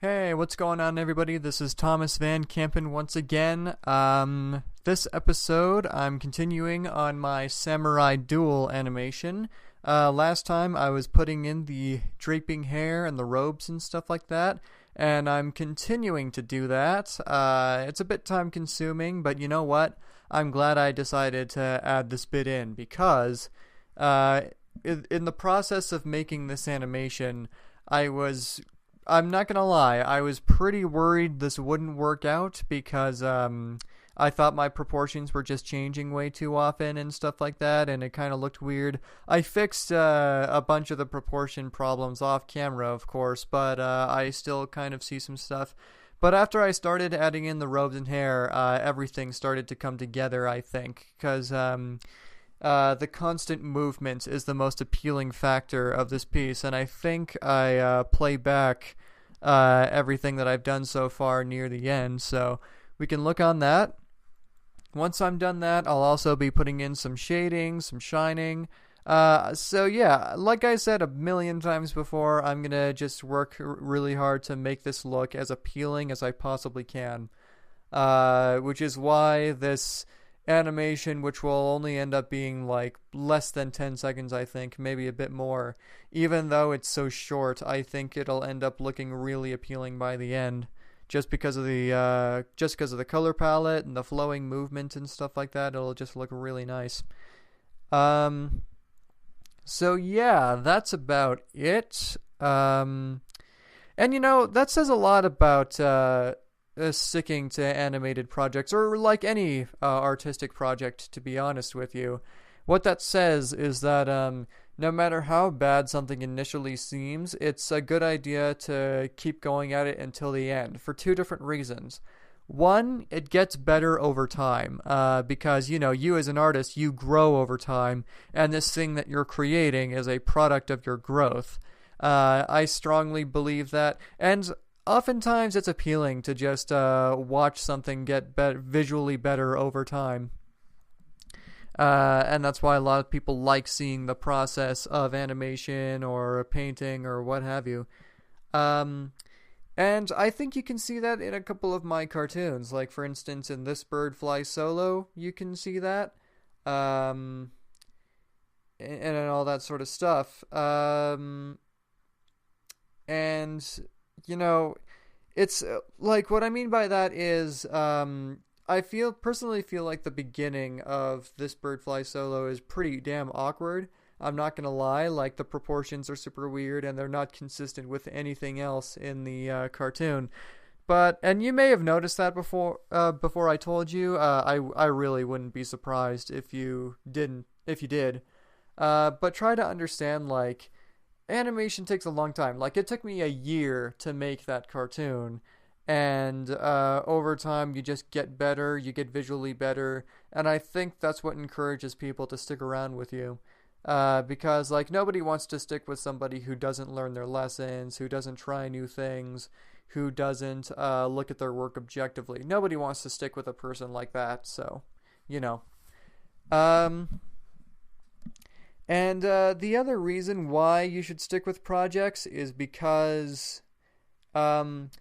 Hey, what's going on, everybody? This is Thomas Van Kampen once again. This episode, I'm continuing on my Samurai Duel animation. Last time I was putting in the draping hair and the robes and stuff like that, and I'm continuing to do that. It's a bit time consuming, but you know what? I'm glad I decided to add this bit in because, uh, in the process of making this animation, I was I'm not gonna lie, I was pretty worried this wouldn't work out because I thought my proportions were just changing way too often and stuff like that, and it kind of looked weird. I fixed a bunch of the proportion problems off camera, of course, but I still kind of see some stuff. But after I started adding in the robes and hair, everything started to come together, I think, because the constant movement is the most appealing factor of this piece, and I think I play back everything that I've done so far near the end, so we can look on that. Once I'm done that, I'll also be putting in some shading, some shining. So yeah, like I said a million times before, I'm gonna just work really hard to make this look as appealing as I possibly can. Which is why this animation, which will only end up being like less than 10 seconds, I think, maybe a bit more. Even though it's so short, I think it'll end up looking really appealing by the end, just because of the color palette and the flowing movement and stuff like that. It'll just look really nice. Um, so yeah, that's about it. And that says a lot about sticking to animated projects or like any artistic project, to be honest with you. What that says is that no matter how bad something initially seems, it's a good idea to keep going at it until the end for two different reasons. One, it gets better over time because, you as an artist, you grow over time, and this thing that you're creating is a product of your growth. I strongly believe that, and oftentimes it's appealing to just watch something get visually better over time. And that's why a lot of people like seeing the process of animation or painting or what have you. Um, and I think you can see that in a couple of my cartoons. Like, for instance, in This Bird Flies Solo, you can see that. Um, and all that sort of stuff. And you know, it's like what I mean by that is I personally feel like the beginning of This Bird Fly Solo is pretty damn awkward. I'm not gonna lie, like the proportions are super weird and they're not consistent with anything else in the cartoon. And you may have noticed that before I told you. I really wouldn't be surprised if you didn't if you did. But try to understand, like, animation takes a long time. Like, it took me a year to make that cartoon, and over time you just get better, you get visually better, and I think that's what encourages people to stick around with you. Because, like, nobody wants to stick with somebody who doesn't learn their lessons, who doesn't try new things, who doesn't look at their work objectively. Nobody wants to stick with a person like that, so, you know. Um, and the other reason why you should stick with projects is because, um,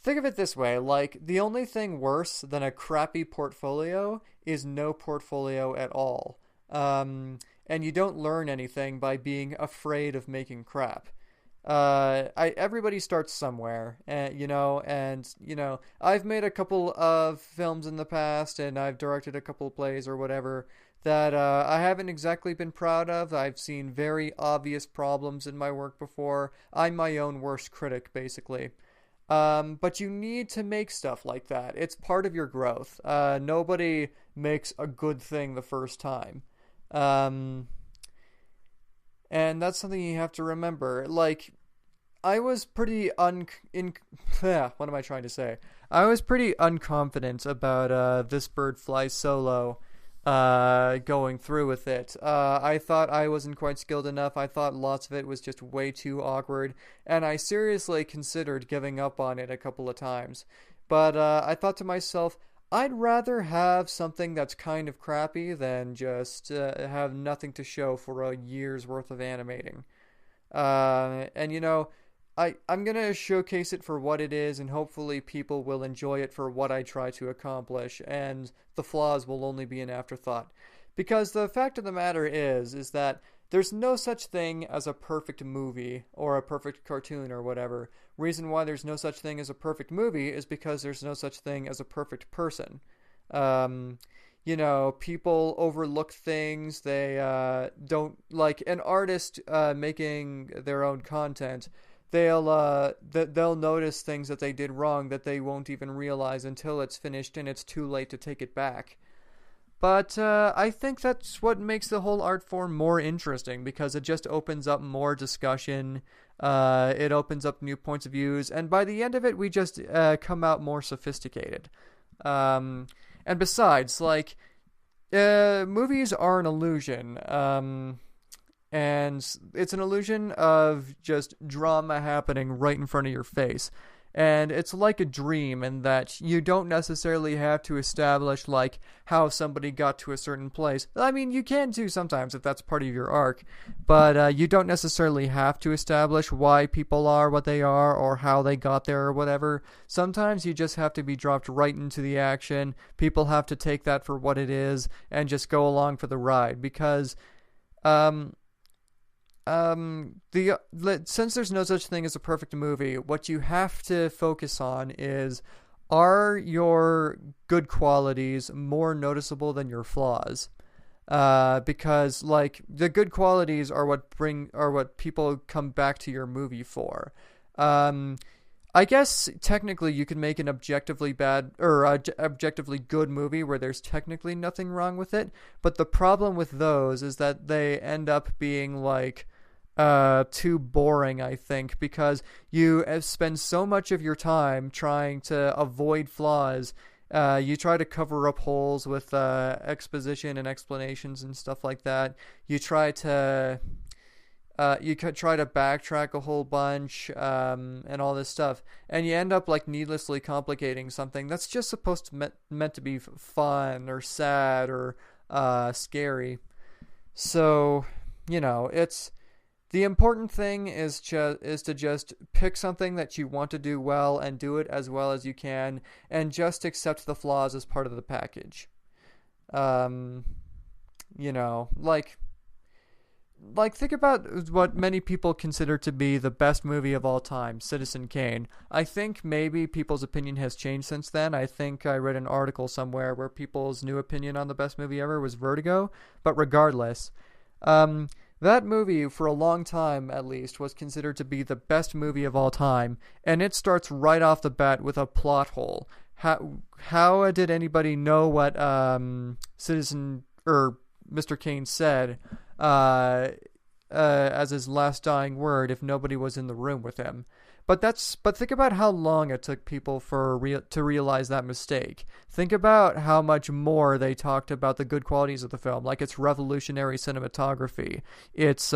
think of it this way, like, the only thing worse than a crappy portfolio is no portfolio at all. And you don't learn anything by being afraid of making crap. Everybody starts somewhere, and I've made a couple of films in the past, and I've directed a couple of plays or whatever that I haven't exactly been proud of. I've seen very obvious problems in my work before. I'm my own worst critic, basically. But you need to make stuff like that. It's part of your growth. Nobody makes a good thing the first time. Um, and that's something you have to remember. Like, I was pretty what am I trying to say? I was pretty unconfident about This Bird Flies Solo going through with it. I thought I wasn't quite skilled enough. I thought lots of it was just way too awkward, and I seriously considered giving up on it a couple of times. But I thought to myself, I'd rather have something that's kind of crappy than just have nothing to show for a year's worth of animating. And I'm gonna showcase it for what it is, and hopefully people will enjoy it for what I try to accomplish, and the flaws will only be an afterthought. Because the fact of the matter is that there's no such thing as a perfect movie or a perfect cartoon or whatever. Reason why there's no such thing as a perfect movie is because there's no such thing as a perfect person. Um, people overlook things. They don't like an artist making their own content. They'll notice things that they did wrong that they won't even realize until it's finished and it's too late to take it back. But I think that's what makes the whole art form more interesting because it just opens up more discussion. It opens up new points of views, and by the end of it, we just come out more sophisticated. And besides, like, movies are an illusion. And it's an illusion of just drama happening right in front of your face. And it's like a dream in that you don't necessarily have to establish, like, how somebody got to a certain place. I mean, you can too sometimes if that's part of your arc, but you don't necessarily have to establish why people are what they are or how they got there or whatever. Sometimes you just have to be dropped right into the action. People have to take that for what it is and just go along for the ride because... since there's no such thing as a perfect movie, what you have to focus on is, are your good qualities more noticeable than your flaws? Because like the good qualities are what people come back to your movie for. I guess technically you could make an objectively bad or objectively good movie where there's technically nothing wrong with it, but the problem with those is that they end up being like too boring, I think, because you spend so much of your time trying to avoid flaws. You try to cover up holes with exposition and explanations and stuff like that. You try to backtrack a whole bunch and all this stuff, and you end up like needlessly complicating something that's just supposed to meant to be fun or sad or scary. So it's. The important thing is to just pick something that you want to do well and do it as well as you can, and just accept the flaws as part of the package. Like think about what many people consider to be the best movie of all time, Citizen Kane. I think maybe people's opinion has changed since then. I think I read an article somewhere where people's new opinion on the best movie ever was Vertigo, but regardless, that movie, for a long time at least, was considered to be the best movie of all time, and it starts right off the bat with a plot hole. How did anybody know what Citizen or Mr. Kane said as his last dying word if nobody was in the room with him? But think about how long it took people to realize that mistake. Think about how much more they talked about the good qualities of the film, like its revolutionary cinematography, its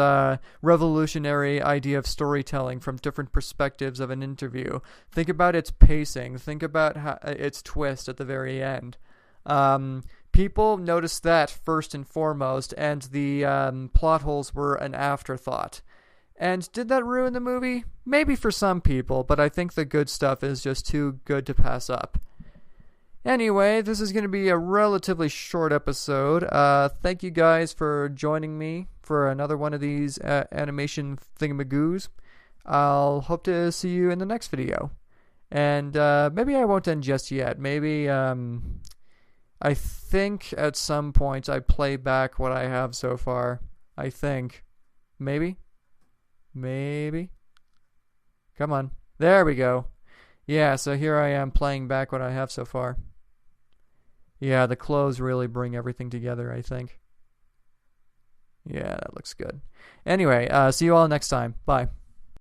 revolutionary idea of storytelling from different perspectives of an interview. Think about its pacing. Think about its twist at the very end. People noticed that first and foremost, and the plot holes were an afterthought. And did that ruin the movie? Maybe for some people, but I think the good stuff is just too good to pass up. Anyway, this is going to be a relatively short episode. Thank you guys for joining me for another one of these animation thingamagoos. I'll hope to see you in the next video. And maybe I won't end just yet. Maybe I think at some point I play back what I have so far. I think. Maybe? Come on. There we go. Yeah, so here I am playing back what I have so far. Yeah, the clothes really bring everything together, I think. Yeah, that looks good. Anyway, see you all next time. Bye.